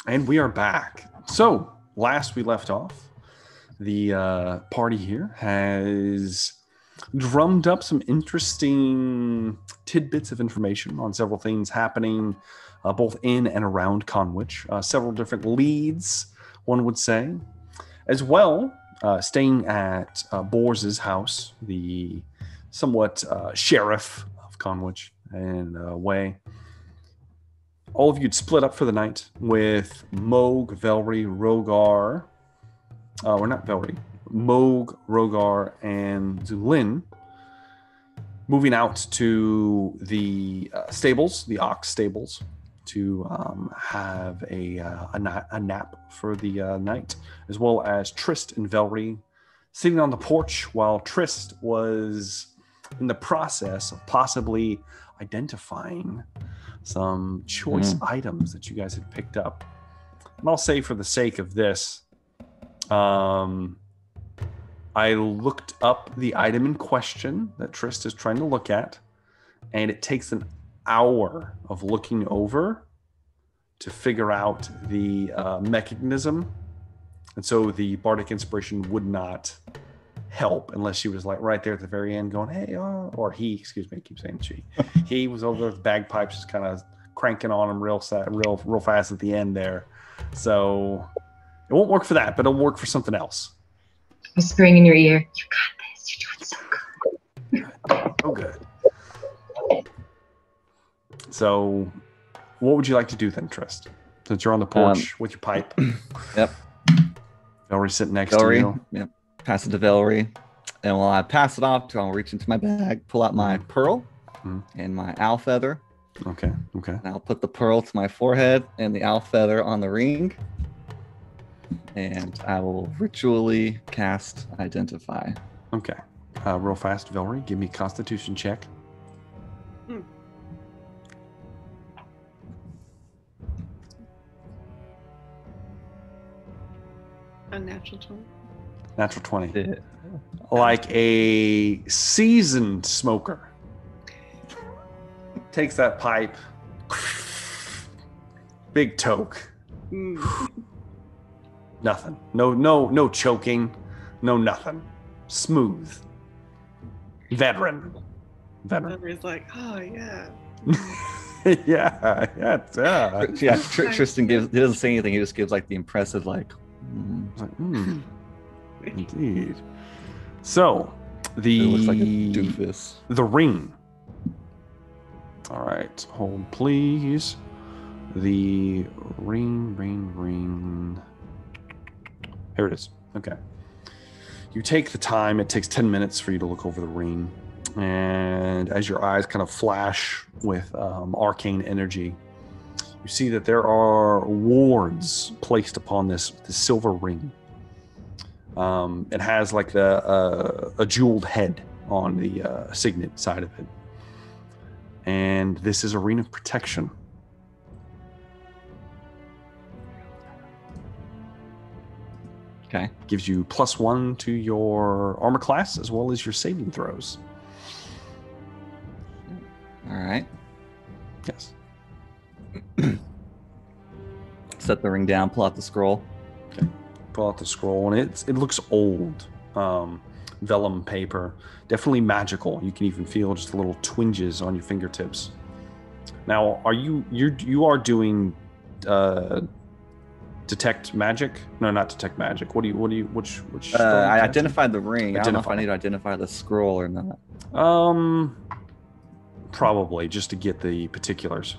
And we are back. So, last we left off, the party here has drummed up some interesting tidbits of information on several things happening both in and around Conwich. Several different leads, one would say. As well, staying at Bors's house, the somewhat sheriff of Conwich and Way. All of you'd split up for the night with Moog, Velry, Rogar, or not Velry, Moog, Rogar, and Zulin, moving out to the stables, the ox stables, to have a nap for the night, as well as Trist and Velry sitting on the porch while Trist was in the process of possibly identifying some choice items that you guys had picked up. And I'll say for the sake of this, I looked up the item in question that Trist is trying to look at, and it takes an hour of looking over to figure out the mechanism. And so the bardic inspiration would not help unless she was like right there at the very end going, hey, or he, excuse me, I keep saying she. He was over there with bagpipes just kind of cranking on him real fast at the end there. So it won't work for that, but it'll work for something else. Whispering in your ear, you got this, you're doing so good. Oh, good. So what would you like to do then, Trist? Since you're on the porch with your pipe. Yep. Velry sitting next to you. Yep. Pass it to Velry. And while I pass it off to, I'll reach into my bag, pull out my pearl and my owl feather. Okay. And I'll put the pearl to my forehead and the owl feather on the ring. And I will ritually cast Identify. Okay. Real fast, Velry, give me a Constitution check. A natural 20. Natural 20. Yeah. Like a seasoned smoker. Takes that pipe. Big toke. Nothing. No choking. No nothing. Smooth. Veteran. Everybody's like, oh yeah. yeah. Tristan he doesn't say anything. He just gives like the impressive Indeed. So, it looks like a doofus. The ring. All right, hold please. The ring. Here it is. Okay. You take the time. It takes 10 minutes for you to look over the ring. And as your eyes kind of flash with arcane energy, you see that there are wards placed upon this silver ring. It has like a jeweled head on the signet side of it. And this is a ring of protection. Okay. Gives you +1 to your armor class as well as your saving throws. All right. Yes. Set the ring down, pull out the scroll. Okay. Pull out the scroll, and it looks old. Vellum paper. Definitely magical. You can even feel just little twinges on your fingertips. Now, you are doing detect magic? No, not detect magic. Which I identified the ring. I don't know if I need to identify the scroll or not. Probably just to get the particulars.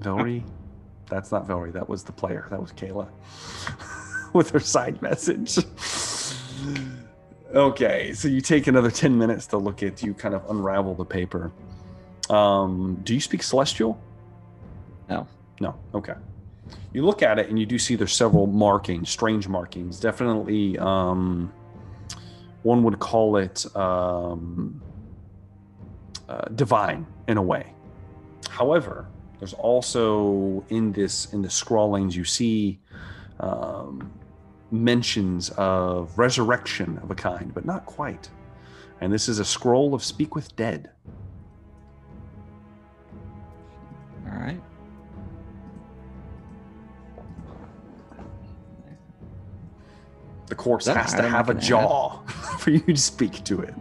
Velry? That's not Velry. That was the player. That was Kayla with her side message. Okay, so you take another 10 minutes to look at, you kind of unravel the paper. Do you speak Celestial? No. Okay. You look at it and you do see there's several markings, strange markings. Definitely, one would call it divine in a way. However, there's also in the scrawlings you see mentions of resurrection of a kind, but not quite. And this is a scroll of Speak with Dead. All right. The corpse That has to item have a I can jaw for you to speak to it.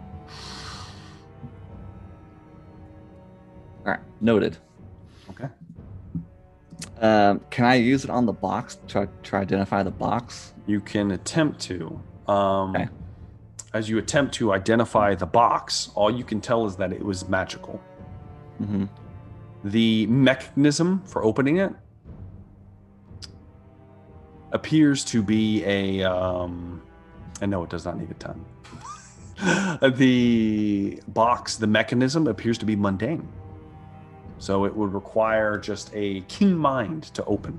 All right, noted. Okay. Can I use it on the box to try identify the box? You can attempt to. Okay. As you attempt to identify the box, all you can tell is that it was magical. Mm-hmm. The mechanism for opening it appears to be a. And no, it does not need a ton. The box, the mechanism appears to be mundane. So it would require just a keen mind to open.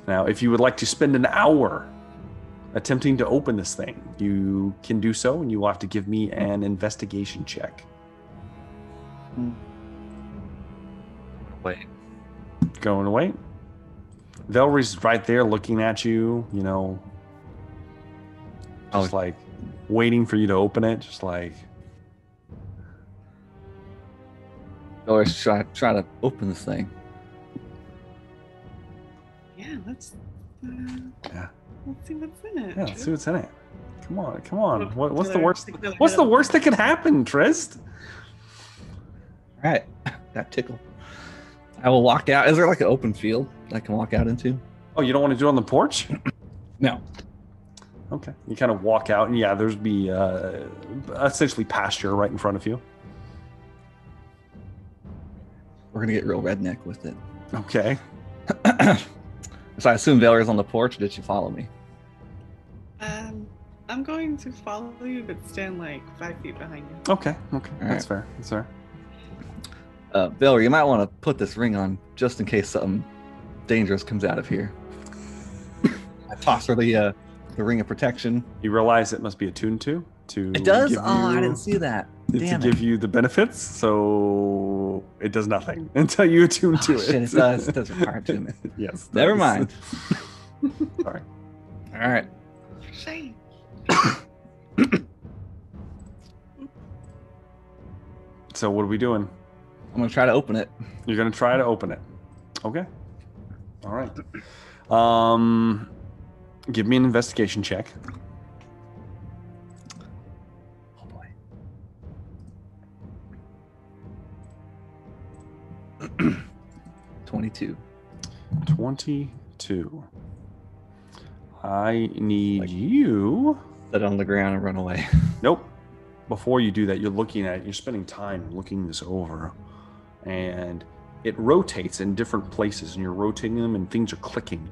Now, if you would like to spend an hour attempting to open this thing, you can do so, and you will have to give me an investigation check. Wait. Going away. Velry's right there looking at you, you know, just like waiting for you to open it, just like. Always try to open this thing. Yeah, let's. Yeah. Let's see what's in it. Yeah, let's see what's in it. Come on, come on. What's the Killer- worst? the killer What's the head. worst that could happen, Trist? All right, that tickle. I will walk out. Is there like an open field I can walk out into? Oh, you don't want to do it on the porch? No. Okay. You kind of walk out, and yeah, there's be essentially pasture right in front of you. We're gonna get real redneck with it. Okay. So I assume Valerie's on the porch. Or did she follow me? I'm going to follow you, but stand like 5 feet behind you. Okay. Okay. All That's fair. That's fair. Valerie, you might want to put this ring on just in case something dangerous comes out of here. I toss her the ring of protection. You realize it must be attuned to It does? give Oh, I you- didn't see that. to Damn give it. you the benefits, so it does nothing until you attune to Oh, it. shit, it does. It does require attunement. Yes. Never does. mind. Sorry. All right. Shame. So what are we doing? I'm gonna try to open it. You're gonna try to open it. Okay. All right. Give me an investigation check. Oh boy. 22. 22. I need you. Set it on the ground and run away. Nope. Before you do that, you're looking at it, you're spending time looking this over. And it rotates in different places, and you're rotating them, and things are clicking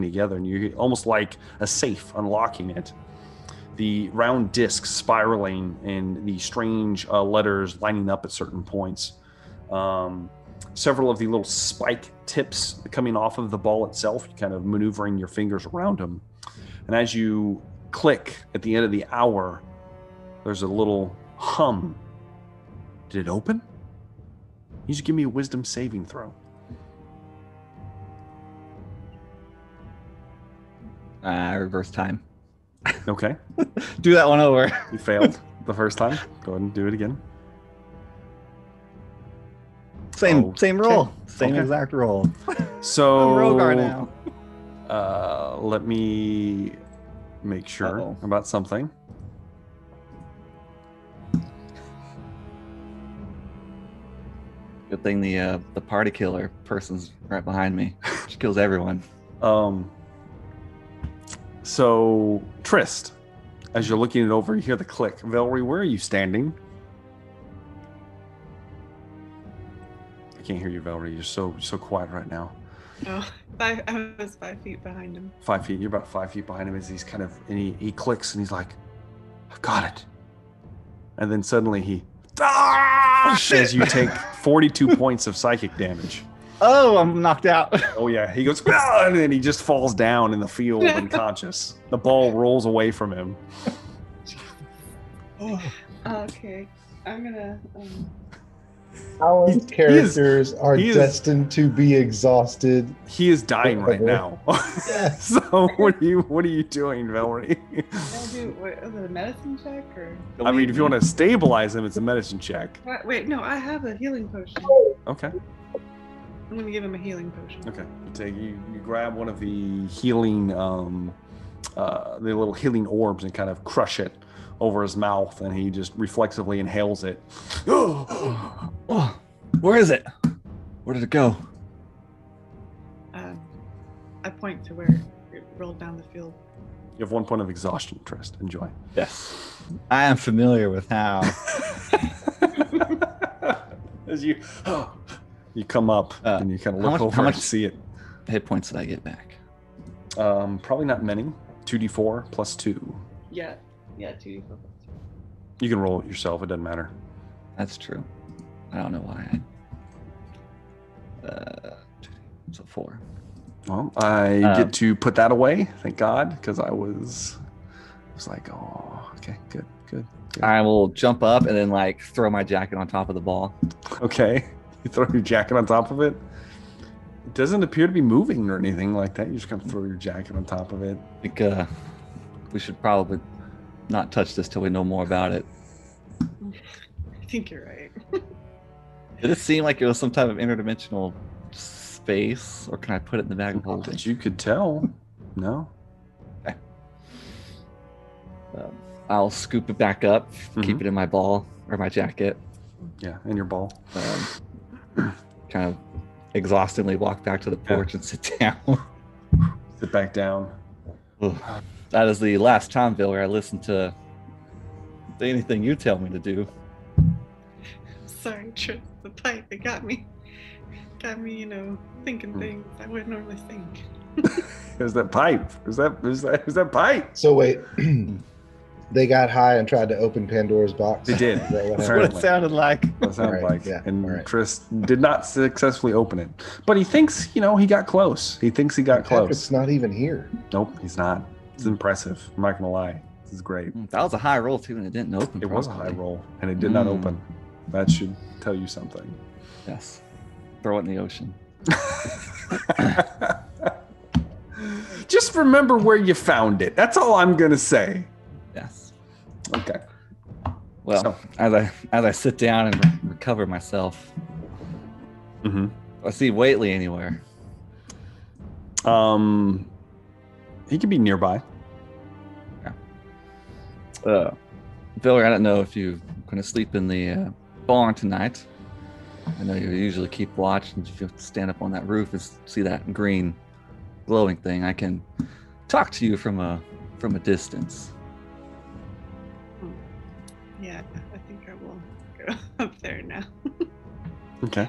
together, and you're almost like a safe unlocking it. The round discs spiraling and the strange letters lining up at certain points. Several of the little spike tips coming off of the ball itself, kind of maneuvering your fingers around them. And as you click at the end of the hour, there's a little hum. Did it open? You just give me a wisdom saving throw. Reverse time. Okay. Do that one over. You failed the first time. Go ahead and do it again. Same Okay. roll. Same Okay. exact roll. So I'm Rogar now. Let me make sure Uh-oh. about something. Good thing the party killer person's right behind me. She kills everyone. So Trist, as you're looking it over, you hear the click. Valerie, where are you standing? I can't hear you, Valerie. You're so quiet right now. Oh, I was 5 feet behind him. 5 feet. You're about 5 feet behind him as he's kind of, and he clicks and he's like, I've got it. And then suddenly he, as you take 42 points of psychic damage. Oh, I'm knocked out. Oh yeah, he goes, "Ah!" and then he just falls down in the field unconscious. The ball rolls away from him. Okay, I'm gonna. Our He- characters are he is- destined to be exhausted. He is dying right now. Yes. So what are you doing, Valerie? Can I do the medicine check or? I mean, if you want to stabilize him, it's a medicine check. Wait, no, I have a healing potion. Okay. I'm gonna give him a healing potion. Okay. You grab one of the healing, the little healing orbs and kind of crush it over his mouth, and he just reflexively inhales it. Oh, where is it? Where did it go? I point to where it rolled down the field. You have 1 point of exhaustion, Trist. Enjoy. Yes. I am familiar with how. As you come up and you kind of look over and see it. Hit points did I get back? Probably not many. 2d4 plus 2. Yeah, 2d4. You can roll it yourself. It doesn't matter. That's true. I don't know why. So 4. Well, I get to put that away. Thank God, because I was like, oh, okay, good. I will jump up and then like throw my jacket on top of the ball. Okay, you throw your jacket on top of it. It doesn't appear to be moving or anything like that. You just kind of throw your jacket on top of it. I think we should probably not touch this till we know more about it. I think you're right. Did it seem like it was some type of interdimensional space, or can I put it in the bag of Not holding? that you could tell. No. Okay. I'll scoop it back up, keep it in my ball or my jacket. Yeah, in your ball. Kind of exhaustingly walk back to the porch and sit down. Sit back down. That is the last time, Bill, where I listen to anything you tell me to do. Sorry, Trish. The pipe, it got me. Got me, thinking things I wouldn't normally think. There's that pipe. There's that pipe. So wait, they got high and tried to open Pandora's box. They did. Is that what That's happened? what it sounded like. That sounded All right, like. yeah, And all right. Tris did not successfully open it. But he thinks, he got close. He thinks he got close. Patrick's not even here. Nope, he's not. It's impressive. I'm not going to lie. This is great. That was a high roll too, and it didn't open. It was a high properly. roll, and it did not open. That should tell you something. Yes. Throw it in the ocean. Just remember where you found it. That's all I'm going to say. Yes. Okay. Well, So- as I sit down and recover myself, Mm-hmm. I see Waitley anywhere. He could be nearby. Bill, I don't know if you're going to sleep in the barn tonight. I know you usually keep watch, and if you stand up on that roof and see that green glowing thing, I can talk to you from a distance. Yeah, I think I will go up there now. Okay.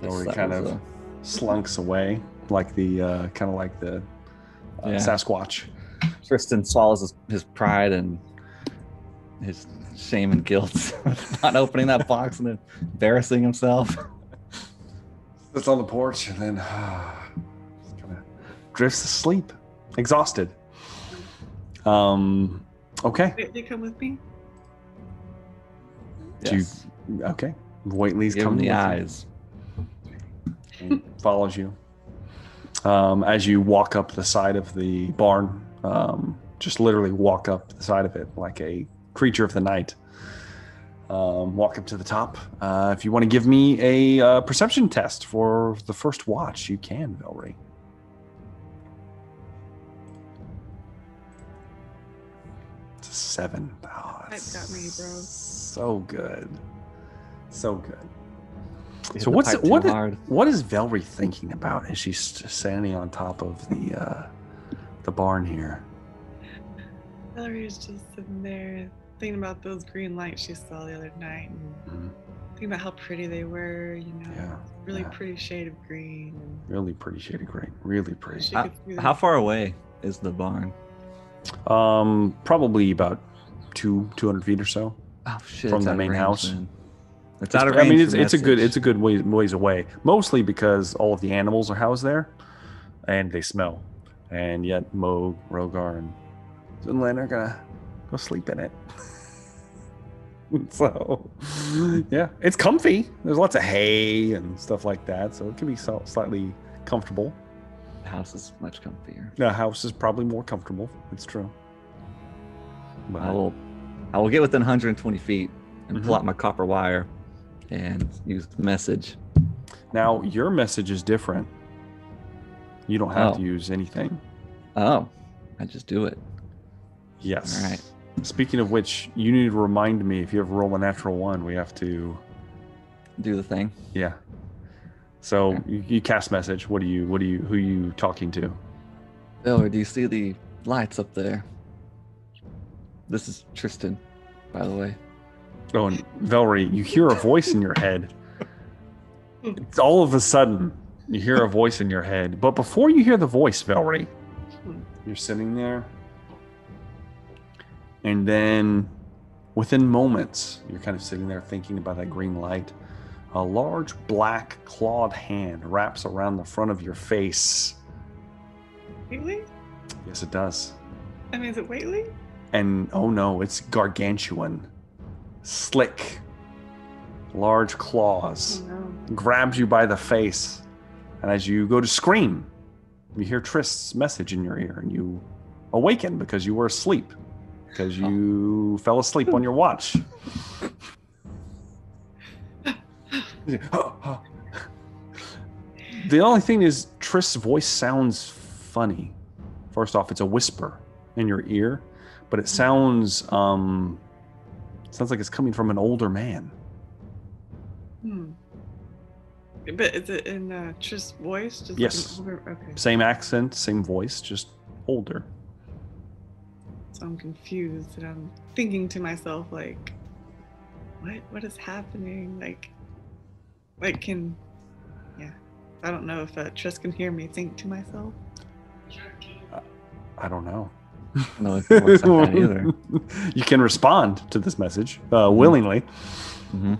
Or he kind of slunks away like the Yeah. Sasquatch. Tristan swallows his pride and his shame and guilt not opening that box and then embarrassing himself. Sits on the porch and then just kind of drifts asleep, exhausted. Okay. They come with me? Yes. Okay. Waitley's Give him coming the with you. eyes. And follows you. As you walk up the side of the barn, just literally walk up the side of it like a creature of the night. Walk up to the top. If you want to give me a perception test for the first watch, you can, Velry. It's a 7. Oh, That's got me, bro. So good. So good. Hit So the what's pipe too what? hard. What is Velry thinking about as she's standing on top of the barn here? Valerie's just sitting there thinking about those green lights she saw the other night and Mhm. thinking about how pretty they were, Yeah, really yeah. pretty shade of green. And Really pretty shady green. Really pretty. she How, could see how far away is the barn? Probably about 200 feet or so. Oh shit! From it's the out of main range, house. then. It's out of I range. mean, for it's a message. good ways away. Mostly because all of the animals are housed there, and they smell. And yet, Moog, Rogar, and Zinlan are gonna go sleep in it. So, yeah, it's comfy. There's lots of hay and stuff like that, so it can be slightly comfortable. The house is much comfier. The house is probably more comfortable. It's true. But, I will get within 120 feet and Mhm. pull out my copper wire and use the message. Now, your message is different. You don't have Oh. to use anything. Oh, I just do it. Yes. All right. Speaking of which, you need to remind me if you ever roll a natural 1, we have to. Do the thing. Yeah. So Okay. you cast message. Who are you talking to? Bill, do you see the lights up there? This is Tristan, by the way. Oh, and Valerie, you hear a voice in your head. It's all of a sudden, you hear a voice in your head. But before you hear the voice, Valerie, you're sitting there. And then within moments, you're kind of sitting there thinking about that green light. A large black clawed hand wraps around the front of your face. Whately? Yes, it does. I mean, is it Whately? And oh no, it's gargantuan. Slick. Large claws. Oh, no. Grabs you by the face. And as you go to scream, you hear Trist's message in your ear and you awaken because you were asleep. Because you fell asleep on your watch. The only thing is Trist's voice sounds funny. First off, it's a whisper in your ear, but it sounds like it's coming from an older man. But is it in Trist's voice? Just Yes. Like an older... Okay. Same accent, same voice, just older. So I'm confused and I'm thinking to myself, like, what is happening? Like I don't know if Trist can hear me think to myself. I don't know. No, it works like that either. You can respond to this message willingly. Mm-hmm.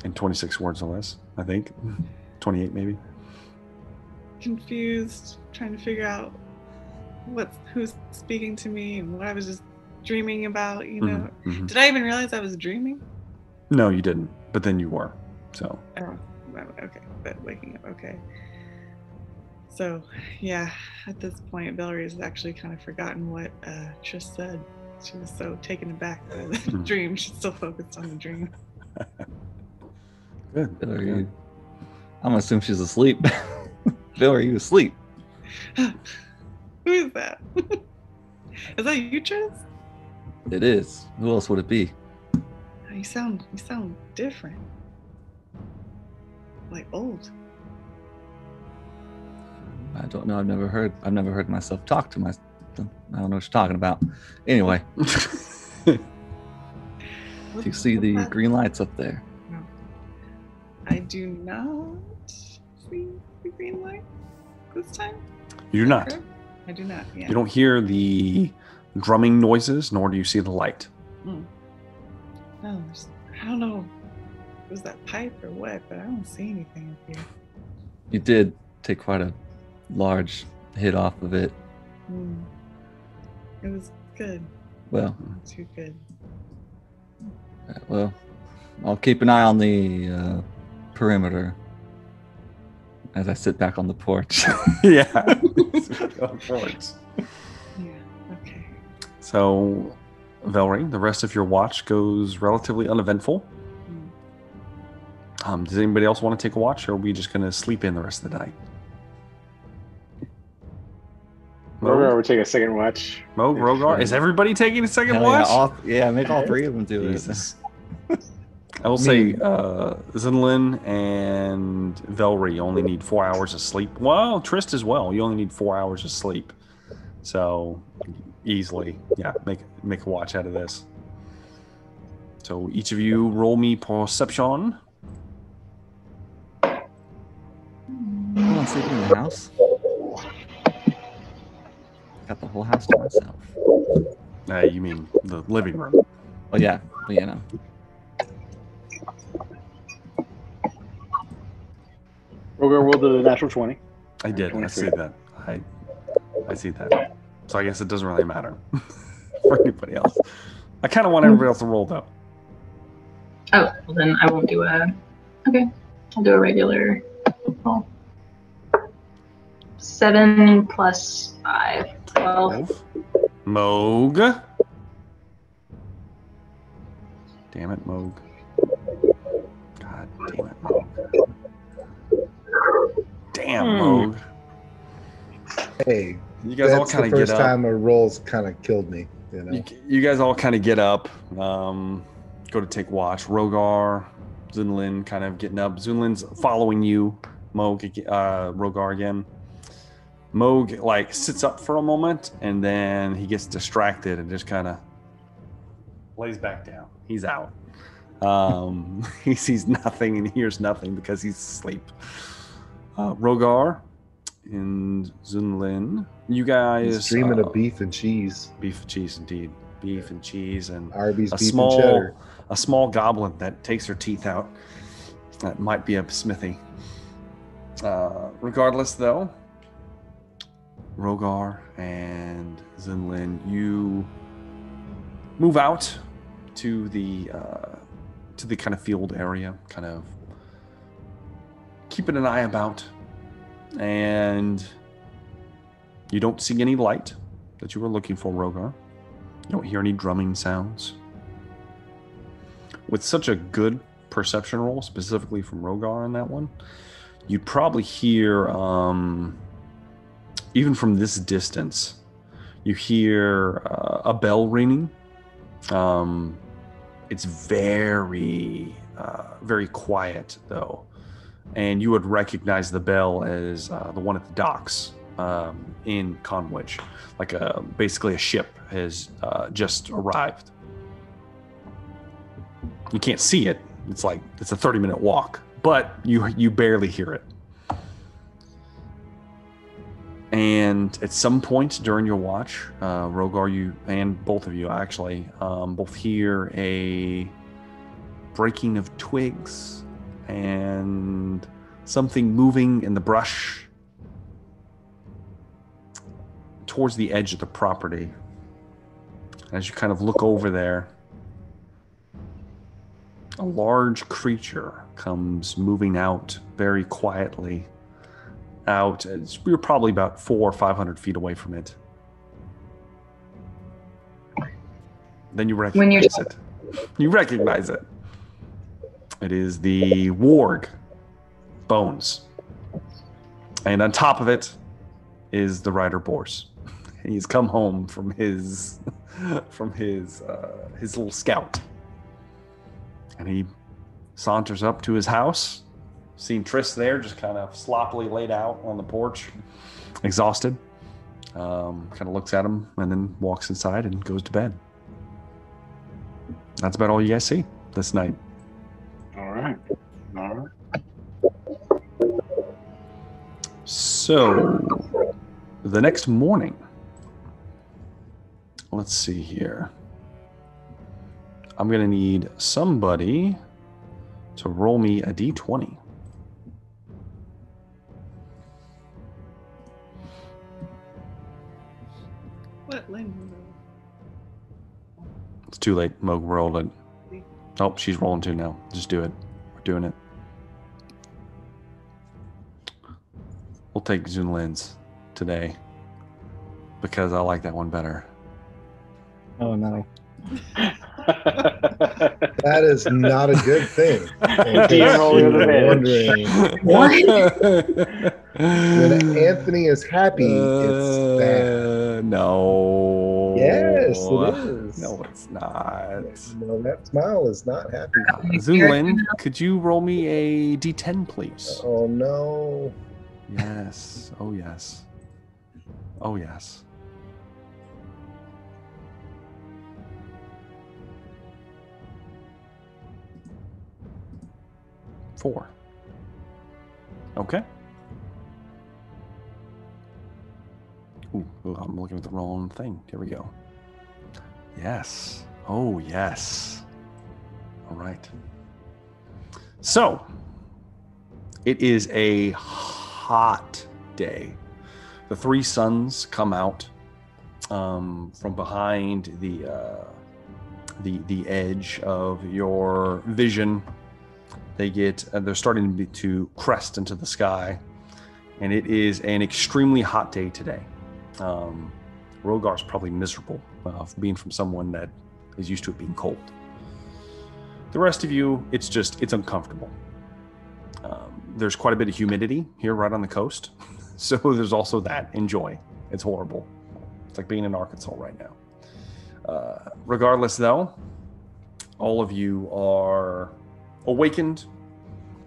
In 26 words or less, I think. 28 maybe. Confused, trying to figure out who's speaking to me and what I was just dreaming about, you know. Mhm. Did I even realize I was dreaming? No, you didn't. But then you were. So. Oh, okay. But waking up, okay. So, yeah, at this point, Valerie has actually kind of forgotten what Trist said. She was so taken aback by the dream. She's still focused on the dream. Good. Bill, I'm gonna assume she's asleep. Bill, are you asleep? Who is that? Is that you, Trist? It is. Who else would it be? You sound different. Like old. I don't know. I've never heard myself talk to myself. I don't know what you're talking about. Anyway, do you see the green lights up there? No. I do not see the green light this time. You do not. I do not, yeah. You don't hear the drumming noises, nor do you see the light. No, I don't know. Was that pipe or what? But I don't see anything up here. You did take quite a large hit off of it. It was good. Well, Not too good. well, I'll keep an eye on the perimeter as I sit back on the porch. Yeah. Yeah. Okay. So, Valerie, the rest of your watch goes relatively uneventful. Does anybody else want to take a watch, or are we just going to sleep in the rest of the night? Rogar would take a second watch. Mo, Rogar, is everybody taking a second Hell watch? Yeah, make all three of them do Jesus. I will say Zinlin and Velry only need 4 hours of sleep. Well, Trist as well. You only need 4 hours of sleep. So easily, yeah, make a watch out of this. So each of you roll me perception. Hold on, sleeping in the house. Got the whole house to myself. You mean the living room? Oh yeah, but you know. Rogar rolled the natural 20. I did. I 23. see that. I see that. So I guess it doesn't really matter for anybody else. I kind of want everybody else to roll though. Oh, well then I won't do a. Okay, I'll do a regular roll. 7 plus 5, 12. Moog. Damn it, Moog. God damn it, Moog. Damn, Moog. Hey, You guys all that's kind the of get first up. time a roll's kind of killed me. You know. You guys all kind of get up, go to take watch. Rogar, Zunlin kind of getting up. Zunlin's following you, Moog, Rogar again. Moog like sits up for a moment and then he gets distracted and just kind of lays back down. He's out. He sees nothing and hears nothing because he's asleep. Rogar and Zunlin, you guys He's dreaming of beef and cheese. Beef and cheese, indeed. Beef and cheese and Arby's a beef small and cheddar. a small goblin that takes her teeth out. That might be a smithy. Regardless, though, Rogar and Zunlin, you move out to the kind of field area, kind of keeping an eye about, and you don't see any light that you were looking for, Rogar. You don't hear any drumming sounds. With such a good perception roll, specifically from Rogar on that one, you'd probably hear, even from this distance, you hear a bell ringing. It's very, very quiet, though. And you would recognize the bell as the one at the docks in Conwich. Like basically a ship has just arrived. You can't see it. It's like it's a 30-minute walk, but you barely hear it. And at some point during your watch, Rogar, you and both of you actually both hear a breaking of twigs and something moving in the brush towards the edge of the property. As you kind of look over there, a large creature comes moving out very quietly. We're probably about 400 or 500 feet away from it. Then you recognize it. You recognize it. It is the warg, Bones. And on top of it is the rider Bors. He's come home from his little scout. And he saunters up to his house. Seen Triss there, just kind of sloppily laid out on the porch, exhausted. Kind of looks at him and then walks inside and goes to bed. That's about all you guys see this night. All right. So, the next morning, let's see here. I'm going to need somebody to roll me a d20. What Lynn? It's too late. Moog rolled it. Oh, she's rolling too now. Just do it. We're doing it. We'll take Zunlin's today because I like that one better. Oh no. That is not a good thing. DM roll the Wondering when Anthony is happy, it's bad. No. Yes, it is. No, it's not. No, that smile is not happy. Zunlin, could you roll me a d10, please? Oh no. Yes. Oh yes. Oh yes. Four. Okay. Ooh, I'm looking at the wrong thing. Here we go. Yes. Oh, yes. All right. So, it is a hot day. The three suns come out from behind the edge of your vision. They're starting to crest into the sky, and it is an extremely hot day today. Rogar's probably miserable being from someone that is used to it being cold. The rest of you, it's uncomfortable. there's quite a bit of humidity here right on the coast. So there's also that. Enjoy. It's horrible. It's like being in Arkansas right now. Regardless, though, all of you are awakened.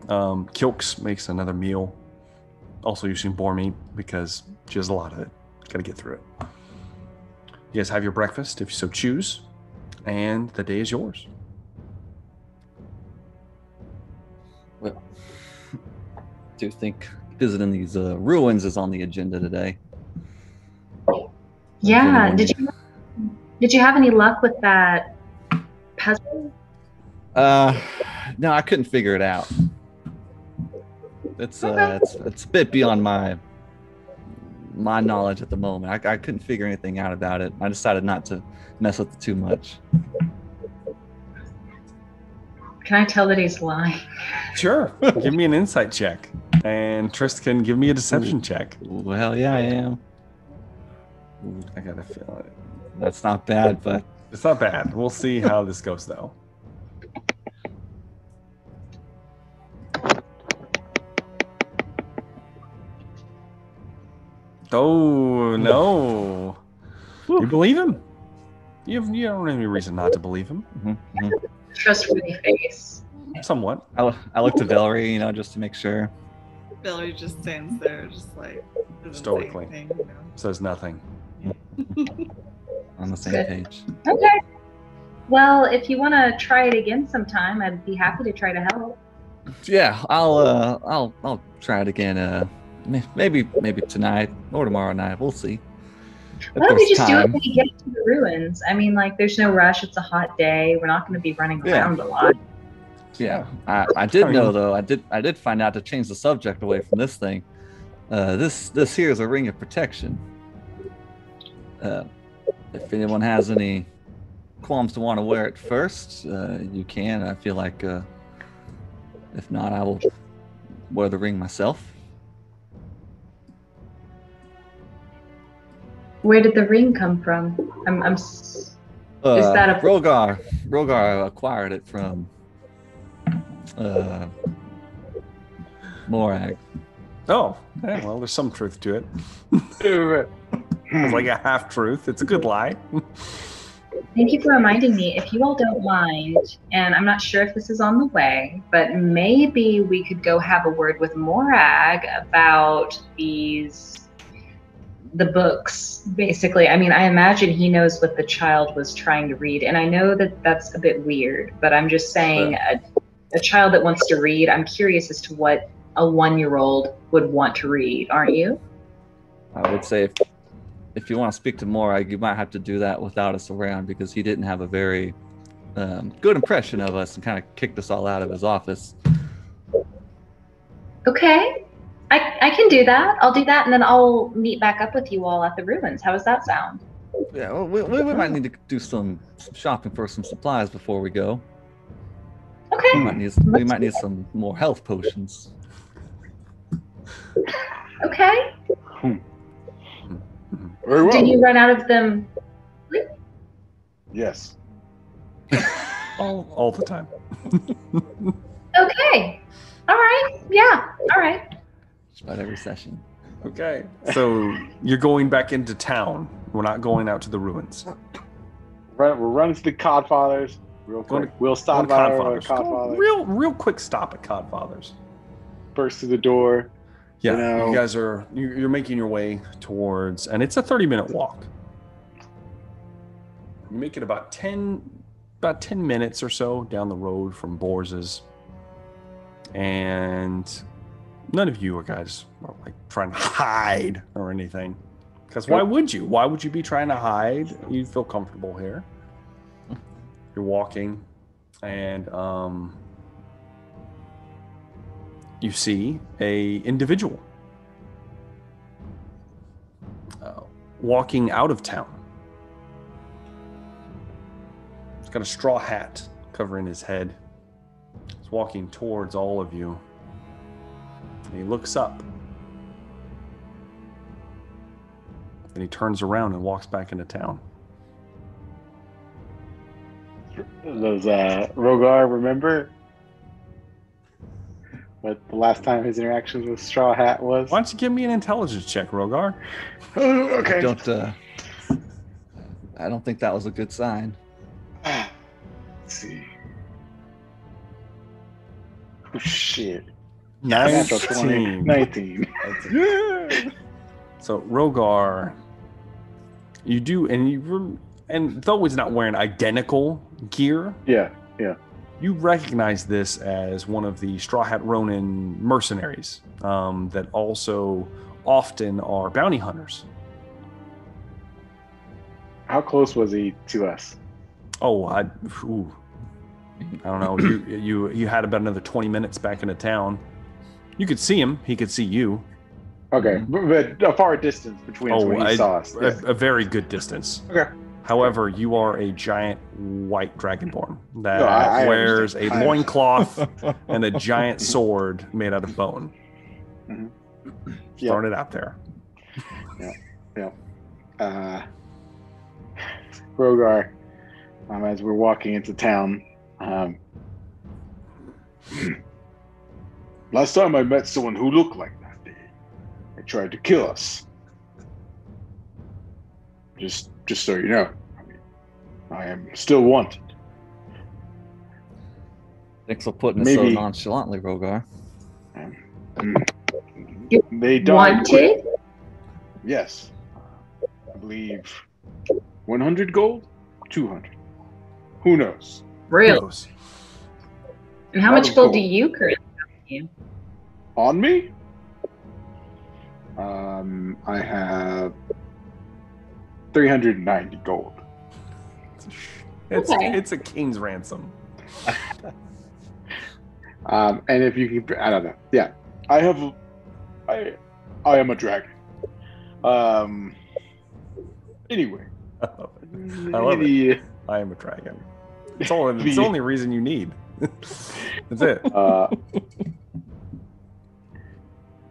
Kilks makes another meal, also using boar meat because she has a lot of it. Got to get through it. You guys have your breakfast if you so choose, and the day is yours. Well, do you think visiting these ruins is on the agenda today? Yeah. Did you have any luck with that puzzle? No, I couldn't figure it out. It's a bit beyond my knowledge at the moment. I couldn't figure anything out about it. I decided not to mess with it too much. Can I tell that he's lying? Sure. Give me an insight check. And Tristan, give me a deception check. Well, yeah, I am. I got to feel it. That's not bad, but... It's not bad. We'll see how this goes, though. Oh, no. You believe him? You don't have any reason not to believe him. Mm-hmm. Trustworthy face. Somewhat. I looked to Valerie, just to make sure. Valerie just stands there, just like doesn't say Stoically. anything, Says nothing. On the same Good. page. Okay. Well, if you want to try it again sometime, I'd be happy to try to help. Yeah, I'll try it again. Maybe tonight or tomorrow night. We'll see. Why don't we just do it when we get to the ruins? I mean, like, there's no rush. It's a hot day. We're not going to be running around a lot. Yeah, I did know though. I did find out to change the subject away from this thing. This here is a ring of protection. If anyone has any qualms to want to wear it first, you can. I feel like if not, I will wear the ring myself. Where did the ring come from? Is that a Rogar acquired it from Morag. Oh, yeah, well, there's some truth to it. It's like a half truth. It's a good lie. Thank you for reminding me. If you all don't mind, and I'm not sure if this is on the way, but maybe we could go have a word with Morag about the books, basically. I mean, I imagine he knows what the child was trying to read, and I know that that's a bit weird, but I'm just saying a child that wants to read, I'm curious as to what a 1-year-old would want to read, aren't you? I would say if you want to speak to Morag, you might have to do that without us around, because he didn't have a very good impression of us and kind of kicked us all out of his office. Okay. I can do that. I'll do that, and then I'll meet back up with you all at the ruins. How does that sound? Yeah, well, we might need to do some shopping for some supplies before we go. Okay. We might need some more health potions. Okay. Very well. Did you run out of them? Yes. All the time. Okay. All right. Yeah. All right. Just about every session. Okay. So you're going back into town. We're not going out to the ruins. We're running to the Codfathers real quick. We'll stop by our Codfathers. Real quick stop at Codfathers. Burst through the door. Yeah, you guys you're making your way towards, and it's a 30-minute walk. You make it about 10 minutes or so down the road from Bors's, and none of you guys are like trying to hide or anything. Because why would you? Why would you be trying to hide? You feel comfortable here. You're walking, and you see a individual walking out of town. He's got a straw hat covering his head. He's walking towards all of you. And he looks up. Then he turns around and walks back into town. Does Rogar remember what the last time his interactions with Straw Hat was? Why don't you give me an intelligence check, Rogar? Oh, okay. I don't think that was a good sign. Let's see. Oh, shit. 19. 19. Yeah. So Rogar, you do, and though he's not wearing identical gear, Yeah. you recognize this as one of the Straw Hat Ronin mercenaries that also often are bounty hunters. How close was he to us? Oh, I don't know. You had about another 20 minutes back into town. You could see him. He could see you. Okay, but a far distance between us when he saw us. A very good distance. Okay. However, you are a giant white dragonborn that I wears understand. a loincloth and a giant sword made out of bone. Mm-hmm. Throwing it out there. Yeah. Rogar, as we're walking into town, last time I met someone who looked like that, they tried to kill us. Just so you know, I am still wanted. Thanks for putting it so nonchalantly, Rogar. They died. Wanted? Yes. I believe 100 gold? 200. Who knows? Really? Who knows? And how much gold do you currently have on you? On me? I have 390 gold. It's a king's ransom. And if you can, I don't know. Yeah, I am a dragon. Anyway, I love it. I am a dragon. It's the only reason you need. That's it.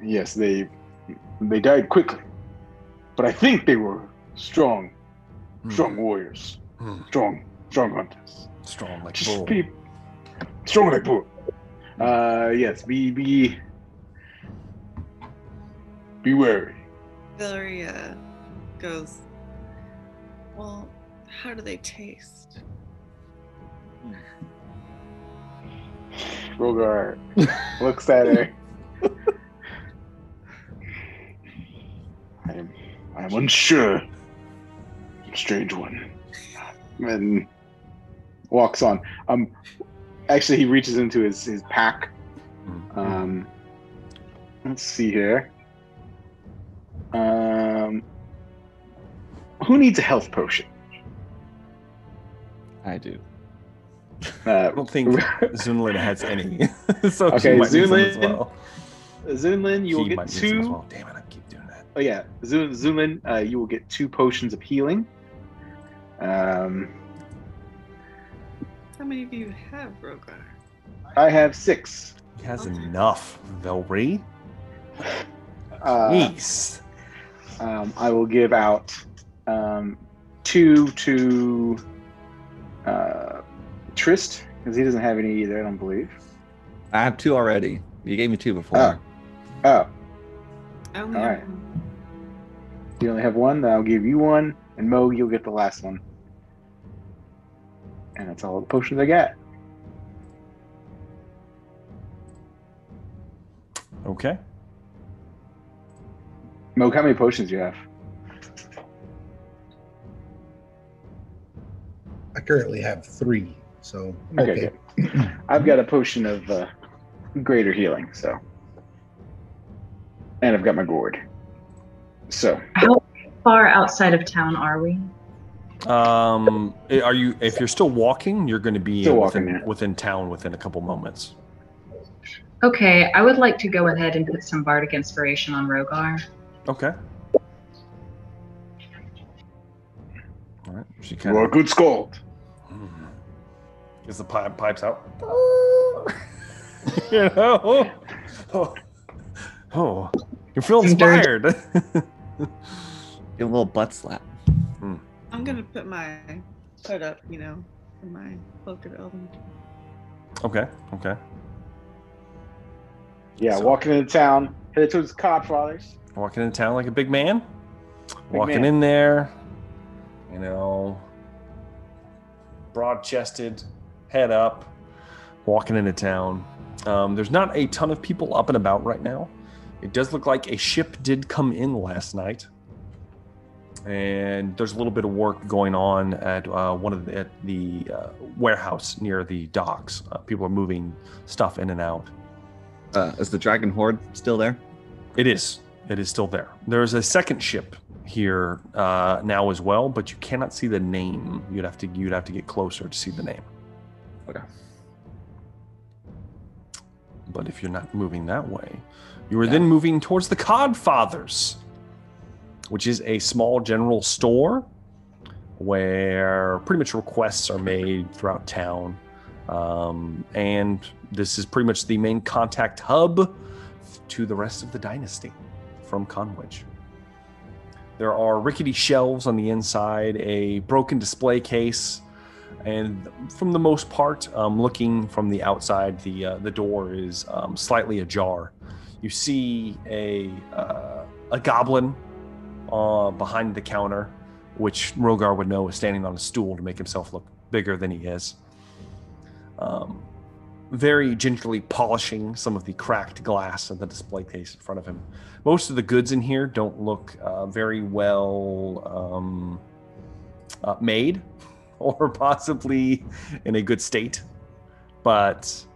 Yes, they died quickly, but I think they were strong warriors, strong hunters, strong like bull. Strong like bull. Yes, be wary. Valerie goes, well, how do they taste? Rogar looks at her. I am unsure, strange one, and walks on. Actually, he reaches into his pack. Let's see here. Who needs a health potion? I do. I don't think Zunlin has any. So okay, Zunlin. As well. Zunlin, you will get 2. Well. Damn it, I keep doing that. Oh yeah, Zunlin, you will get 2 potions of healing. How many do you have, Rogar? I have 6. He has enough, Velry. Jeez. I will give out 2 to Trist, because he doesn't have any either, I don't believe. I have 2 already. You gave me 2 before. Oh. I only All have right. 1. You only have 1, then I'll give you 1, and Mo, you'll get the last one. And that's all the potions I got. Okay. Mo, how many potions do you have? I currently have 3, so I'm okay. I've got a potion of greater healing, so, and I've got my gourd. So, how far outside of town are we? Are you? If you're still walking, you're going to be within town within a couple moments. Okay, I would like to go ahead and put some bardic inspiration on Rogar. Okay. All right. She you are a good scold. Gets the pipes out. You know. Oh, you feel inspired. Give a little butt slap. I'm gonna put my hood up, in my cloak of elven. Okay. Yeah, walking into town, headed towards the Codfathers. Walking into town like a big man. Walking man. in there, broad-chested, head up, walking into town. There's not a ton of people up and about right now. It does look like a ship did come in last night, and there's a little bit of work going on at the warehouse near the docks. People are moving stuff in and out. Is the Dragon Horde still there? It is. It is still there. There's a second ship here now as well, but you cannot see the name. You'd have to get closer to see the name. Okay. But if you're not moving that way, you are then moving towards the Codfathers, which is a small general store where pretty much requests are made throughout town. And this is pretty much the main contact hub to the rest of the dynasty from Conwich. There are rickety shelves on the inside, a broken display case, and from the most part, looking from the outside, the door is slightly ajar. You see a goblin behind the counter, which Rogar would know is standing on a stool to make himself look bigger than he is. Very gingerly polishing some of the cracked glass of the display case in front of him. Most of the goods in here don't look very well made or possibly in a good state, but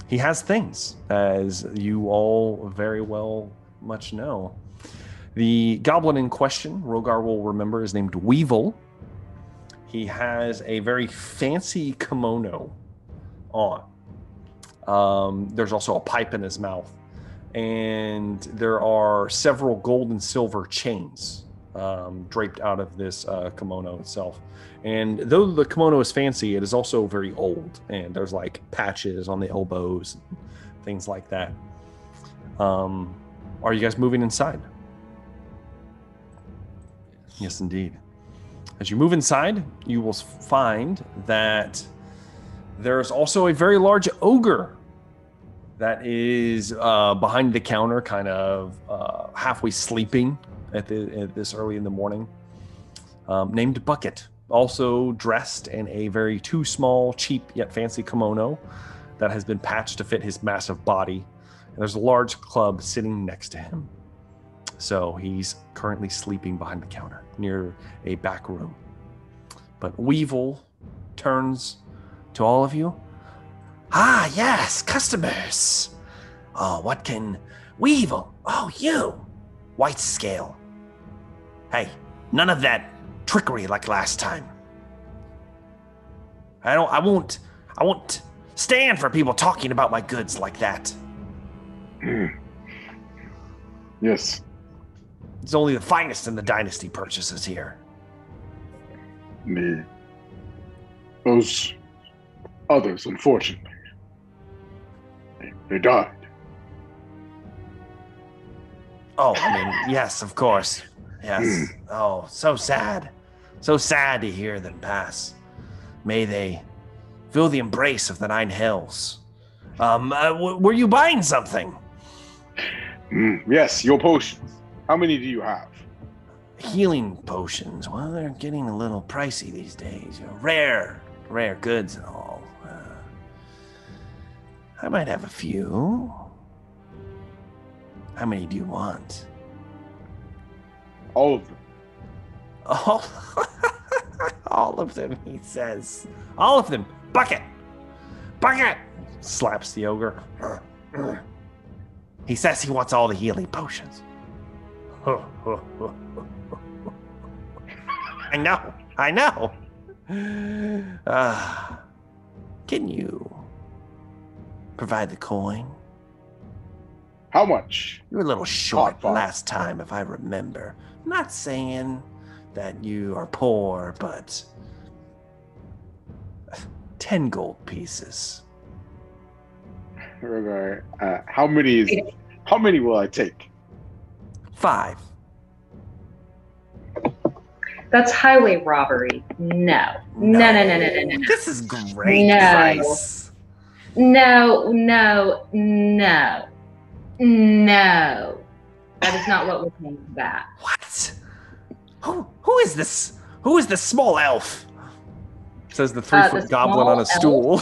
he has things, as you all very well much know. The goblin in question, Rogar will remember, is named Weevil. He has a very fancy kimono on. There's also a pipe in his mouth, and there are several gold and silver chains draped out of this kimono itself. And though the kimono is fancy, it is also very old, and there's like patches on the elbows, things like that. Are you guys moving inside? Yes, indeed. As you move inside, you will find that there's also a very large ogre that is behind the counter, kind of halfway sleeping at this early in the morning, named Bucket, also dressed in a very too small, cheap, yet fancy kimono that has been patched to fit his massive body. And there's a large club sitting next to him. So he's currently sleeping behind the counter near a back room. But Weevil turns to all of you. Ah, yes, customers. Oh, what can Weevil? Oh, you, White Scale. Hey, none of that trickery like last time. I won't stand for people talking about my goods like that. Yes. It's only the finest in the dynasty purchases here. Those others, unfortunately, they died. Oh, I mean, yes, of course. Yes. Oh, so sad. So sad to hear them pass. May they feel the embrace of the nine hells. Were you buying something? Yes, your potions. How many do you have? Healing potions. Well, they're getting a little pricey these days. You know, rare goods and all. I might have a few. How many do you want? All of them. All of them, he says. All of them. Bucket! Bucket! Slaps the ogre. He says he wants all the healing potions. I know. Can you provide the coin? How much? You were a little short last time, if I remember. I'm not saying that you are poor, but 10 gold pieces. How many will I take? 5. That's highway robbery. No. This is great No. price. No. No. That is not what we're paying for that. What? Who is this? Who is this small elf? Says the 3-foot goblin on a stool.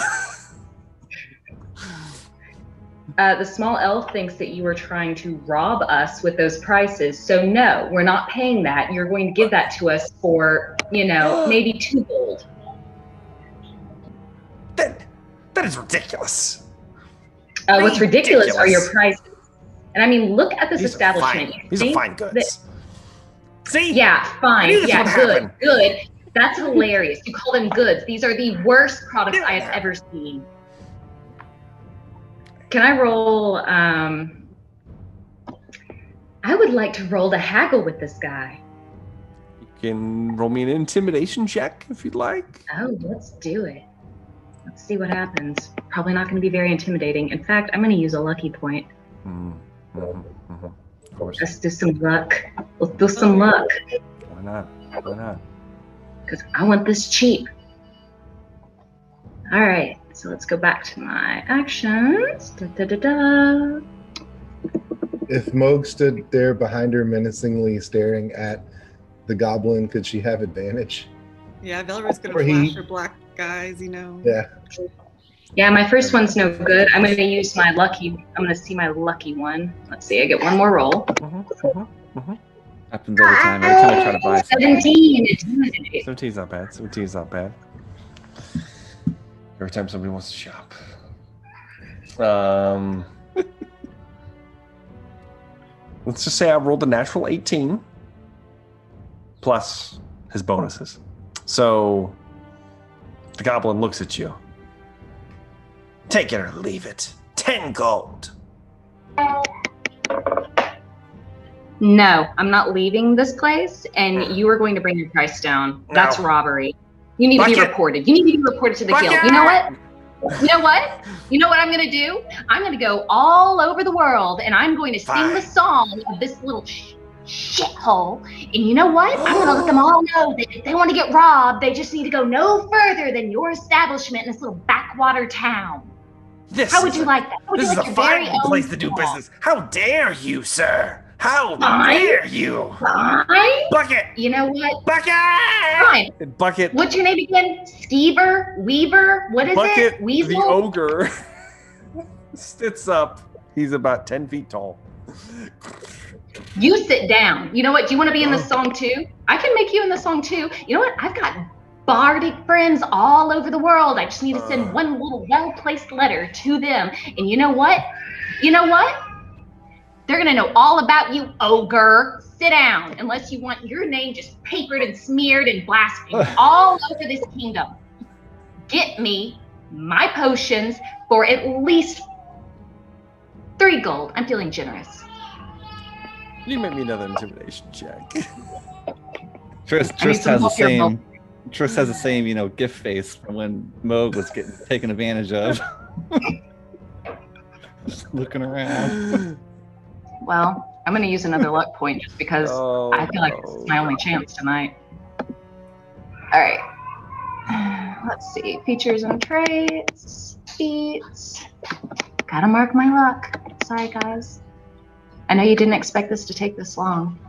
The small elf thinks that you are trying to rob us with those prices. So no, we're not paying that. You're going to give that to us for, maybe 2 gold. That is ridiculous. What's ridiculous are your prices. And I mean, look at this These establishment. These are fine goods. See? Yeah, fine. Yeah, good. Happen. Good. That's hilarious. You call them goods. These are the worst products I have ever seen. Can I roll? I would like to roll to haggle with this guy. You can roll me an intimidation check if you'd like. Oh, let's do it. Let's see what happens. Probably not going to be very intimidating. In fact, I'm going to use a lucky point. Of course. Let's do some luck. Let's do some luck. Why not? Why not? Because I want this cheap. All right. So let's go back to my actions. If Moog stood there behind her menacingly staring at the goblin, could she have advantage? Yeah, Valery's going to flash her black eyes, Yeah. Yeah, my first one's no good. I'm going to use my lucky. I'm going to see my lucky one. Let's see. I get one more roll. Happens every time. Every time I try to buy something. 17. 17's not bad. 17's not bad. Every time somebody wants to shop. Let's just say I rolled a natural 18 plus his bonuses. So the goblin looks at you. Take it or leave it. 10 gold. No, I'm not leaving this place, and you are going to bring your price down. That's robbery. You need to be reported. You need to be reported to the guild. You know what? You know what? You know what I'm going to do? I'm going to go all over the world, and I'm going to sing the song of this little shithole. And you know what? I'm going to let them all know that if they want to get robbed, they just need to go no further than your establishment in this little backwater town. How would you like that? This is a fine place to do business. How dare you, sir? How dare you? Fine. Bucket. You know what? Bucket. Fine. Bucket. What's your name again? Skeever? Weaver? What is Bucket, it? Weasel? the ogre. Sits up. He's about 10 feet tall. You sit down. You know what? Do you want to be in the song too? I can make you in the song too. You know what? I've got bardic friends all over the world. I just need to send one little well-placed letter to them. And you know what? You know what? They're going to know all about you, ogre. Sit down, unless you want your name just papered and smeared and blasphemed all over this kingdom. Get me my potions for at least 3 gold. I'm feeling generous. You make me another intimidation check. Tris has the same. Tris has the same, gift face from when Moog was getting taken advantage of. Just looking around. Well, I'm going to use another luck point just because I feel like this is my only chance tonight. All right. Let's see. Features and traits. Feats. Gotta mark my luck. Sorry, guys. I know you didn't expect this to take this long.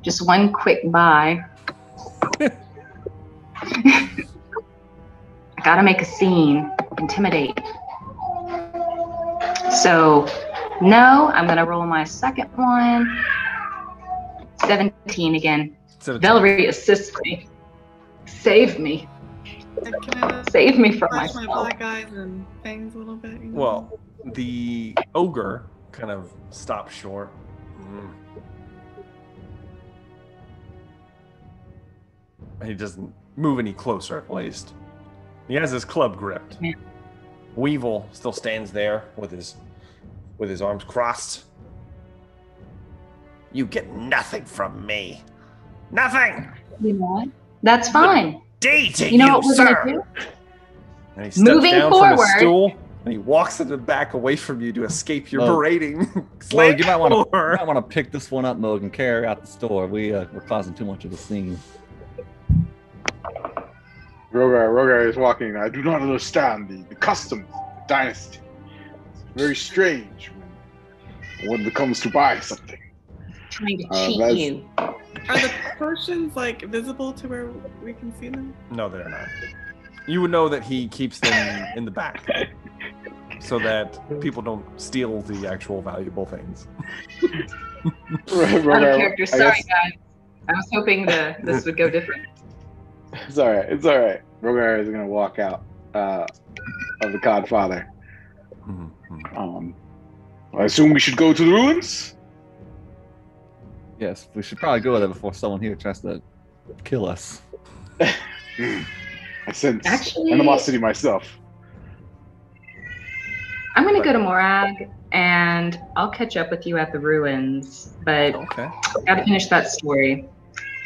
Just one quick buy. I gotta make a scene. Intimidate. So, no, I'm gonna roll my second one. 17 again. 17. Valerie assists me. Save me. Save me from myself. My black eyes and fangs a little bit. Well, the ogre kind of stops short. He doesn't move any closer, at least. He has his club gripped. Yeah. Weevil still stands there with his arms crossed. You get nothing from me. Nothing. You know what? That's fine. You know what we're gonna do? And he steps down from his stool and he walks to the back away from you to escape your berating. Well, you might want to pick this one up, Moog, and carry out the store. We're causing too much of a scene. Rogar is walking. I do not understand the customs of the dynasty. It's very strange when One that comes to buy something. Trying to cheat that's- you. Are the potions like visible to where we can see them? No, they're not. You would know that he keeps them in the back so that people don't steal the actual valuable things. Out of character. Sorry, guys. I was hoping this would go different. It's all right. It's all right. Rogar is gonna walk out of the Godfather. Mm-hmm. I assume we should go to the ruins. Yes, we should probably go there before someone here tries to kill us. I sense Actually- animosity myself. I'm going to go to Morag, and I'll catch up with you at the ruins. But Okay. I got to finish that story.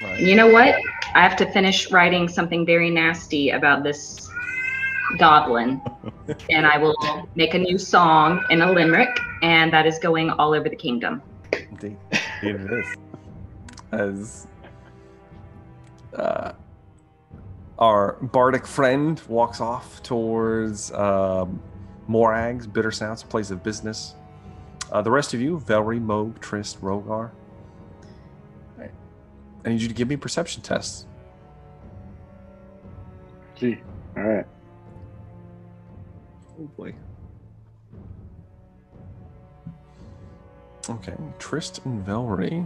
Right. You know what? I have to finish writing something very nasty about this goblin. And I will make a new song in a limerick, and that is going all over the kingdom. Indeed. Indeed it is. As our bardic friend walks off towards Morag's Bitter Sounds, place of business. The rest of you, Velry, Moog, Trist, Rogar. Right. I need you to give me perception tests. Gee. All right. Oh boy. Okay, Trist and Velry.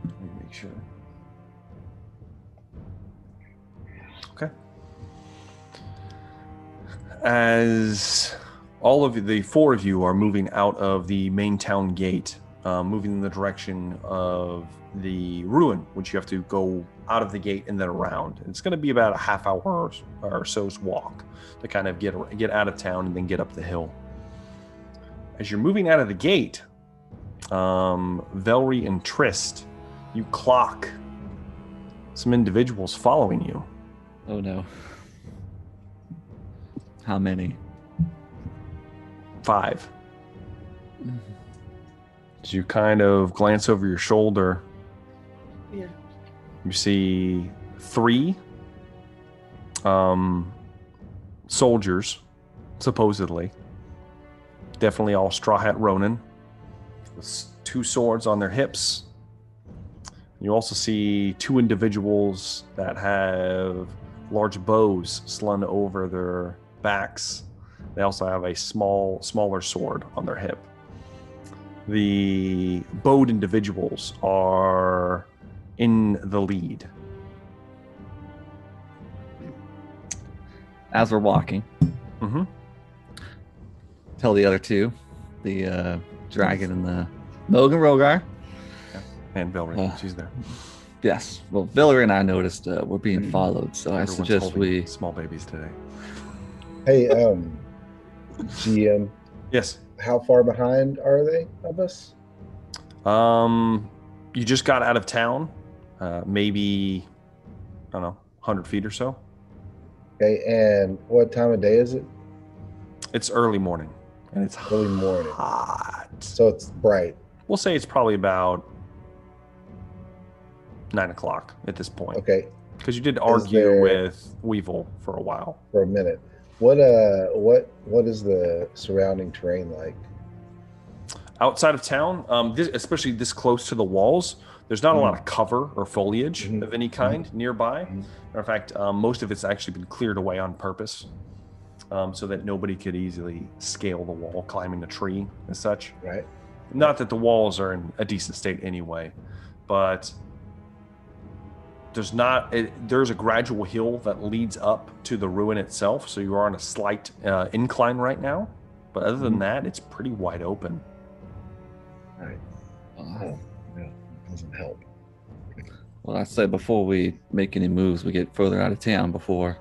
Let me make sure. Okay. As all of you, the four of you are moving out of the main town gate, moving in the direction of the ruin, which you have to go out of the gate and then around. It's going to be about a half hour or so's walk to kind of get out of town and then get up the hill. As you're moving out of the gate, Velry and Trist, you clock some individuals following you. Oh no. How many? 5. As you kind of glance over your shoulder, Yeah. you see 3 soldiers, supposedly. Definitely all Straw Hat Ronin, with 2 swords on their hips. You also see 2 individuals that have large bows slung over their backs. They also have a smaller sword on their hip. The bowed individuals are in the lead. As we're walking, Mm-hmm. tell the other 2, the dragon and the Moog and Rogar. And Velry, she's there. Yes. Well, Villery and I noticed we're being followed, so I Everyone's suggest holding we. small babies today. Hey, GM, Yes. how far behind are they of us? You just got out of town, maybe I don't know, 100 feet or so. Okay, and what time of day is it? It's early morning, and it's Early morning. hot. So it's bright. We'll say it's probably about 9 o'clock at this point. Okay, Because you did argue there- with Weevil for a while. for a minute. What is the surrounding terrain like? Outside of town, especially this close to the walls, there's not a lot of cover or foliage of any kind nearby. Matter of fact, most of it's actually been cleared away on purpose, so that nobody could easily scale the wall, climbing a tree as such. Right. Not that the walls are in a decent state anyway, but there's a gradual hill that leads up to the ruin itself, so you are on a slight incline right now. But other than that, it's pretty wide open. Right. Oh, yeah, doesn't help. Well, I said before we make any moves, we get further out of town before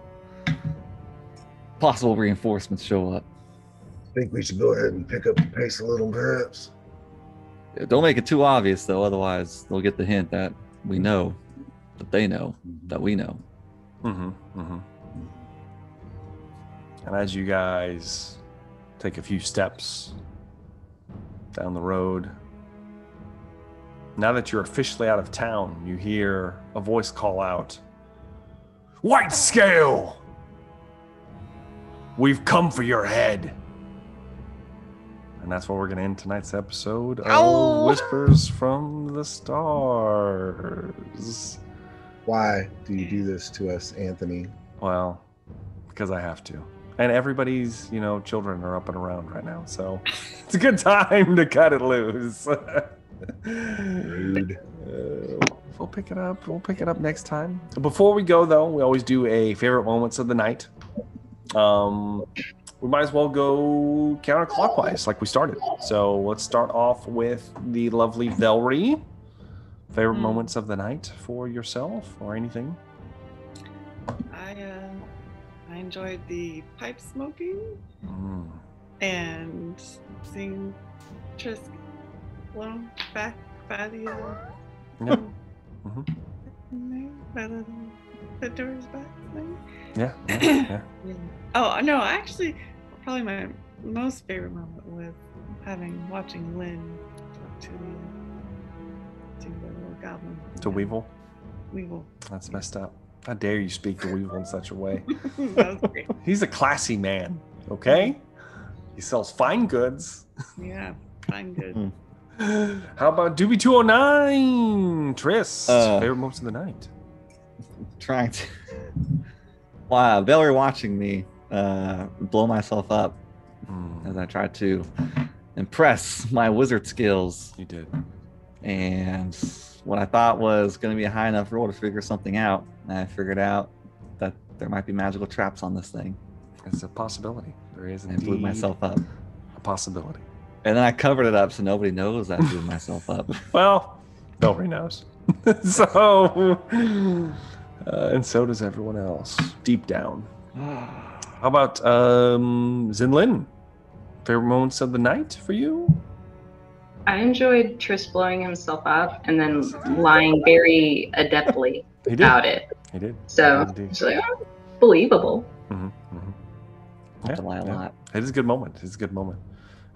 possible reinforcements show up. I think we should go ahead and pick up the pace a little, perhaps. Yeah, don't make it too obvious, though, otherwise they'll get the hint that we know, that they know, that we know. And as you guys take a few steps down the road, now that you're officially out of town, you hear a voice call out, "White Scale! We've come for your head." And that's where we're going to end tonight's episode of Whispers from the Stars. Why do you do this to us, Anthony? Well, because I have to. And everybody's, children are up and around right now. So it's a good time to cut it loose. Rude. We'll pick it up. We'll pick it up next time. Before we go, though, we always do a favorite moments of the night. We might as well go counterclockwise like we started. So let's start off with the lovely Velry. Favorite moments of the night for yourself or anything? I enjoyed the pipe smoking and seeing Trisk blown back by the by the door's back thing. Yeah. Oh no, actually, probably my most favorite moment was watching Lynn talk to the little goblin. To Weevil? Weevil. That's messed up. How dare you speak to Weevil in such a way? That was great. He's a classy man, okay? He sells fine goods. Yeah, fine good. How about Doobie 209? Tris, favorite moments of the night? Trying to. Wow, Valerie watching me blow myself up as I tried to impress my wizard skills. You did. And what I thought was going to be a high enough roll to figure something out, and I figured out that there might be magical traps on this thing. It's a possibility. There is indeed. I blew myself up. A possibility. And then I covered it up so nobody knows I blew myself up. Well, nobody knows. So, and so does everyone else, deep down. How about Zinlin? Favorite moments of the night for you? I enjoyed Tris blowing himself up and then lying very adeptly about it. He did. So it's like, believable. I have to lie a lot. It is a good moment. It's a good moment.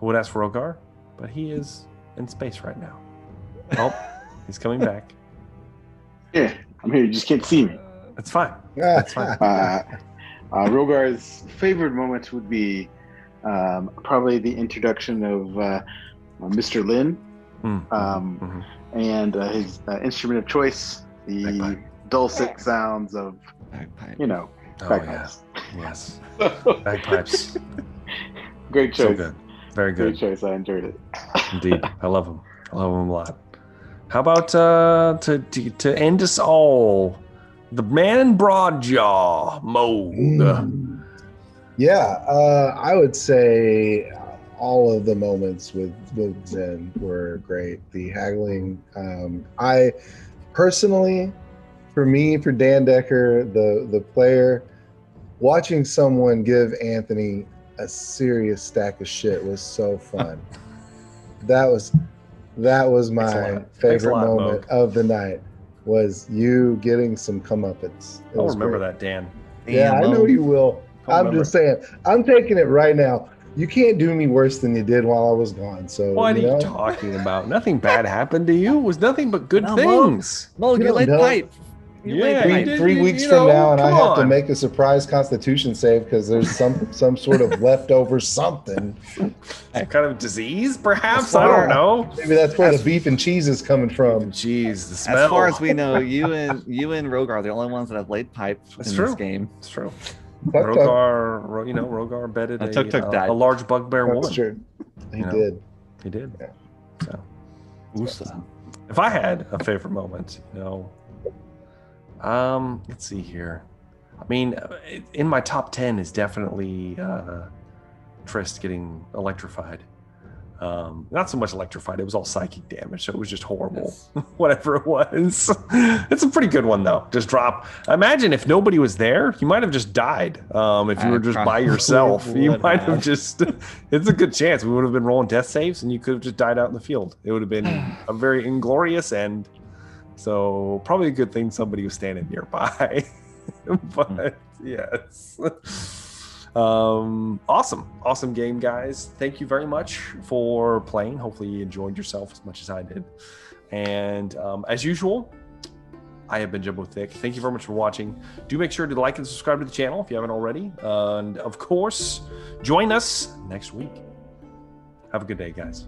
I would ask for Rogar, but he is in space right now. Oh, he's coming back. Yeah, I'm here. You just can't see me. It's fine. That's fine. Rogar's favorite moment would be probably the introduction of Mr. Lin and his instrument of choice, the dulcet sounds of, bagpipes. Yes. Bagpipes. Great choice. So good. Very good. Great choice. I enjoyed it. Indeed. I love him. I love him a lot. How about to end us all, the man in Broadjaw, Moog. Yeah, I would say all of the moments with Zen were great. The haggling. I personally, for Dan Decker, the player, watching someone give Anthony a serious stack of shit was so fun. That was my favorite moment of the night. Was you getting some comeuppance. I'll remember that, Dan. Yeah, I know you will. I'm just saying. I'm taking it right now. You can't do me worse than you did while I was gone. So what are you talking about? Nothing bad happened to you. It was nothing but good things. Mo, you laid pipe. Three weeks from now, and I have to make a surprise Constitution save because there's some sort of leftover something. Some kind of disease, perhaps. I don't know. Maybe that's where the beef and cheese is coming from. Cheese, the smell. As far as we know, you and Rogar are the only ones that have laid pipe in this game. It's true. Rogar bedded a large bugbear woman. That's true. He did. He did. Yeah. So, if I had a favorite moment, let's see here. I mean, in my top 10 is definitely Trist getting electrified. Not so much electrified, it was all psychic damage, so it was just horrible. Yes. Whatever it was. It's a pretty good one, though. Just drop. Imagine if nobody was there, you might have just died. If you were just by yourself, you might have just. It's a good chance. We would have been rolling death saves, and you could have just died out in the field. It would have been a very inglorious end. So probably a good thing somebody was standing nearby. But yes. Awesome game, guys. Thank you very much for playing. Hopefully you enjoyed yourself as much as I did. And as usual, I have been Jumbo Thick. Thank you very much for watching. Do make sure to like and subscribe to the channel if you haven't already. And of course, join us next week. Have Have a good day, guys.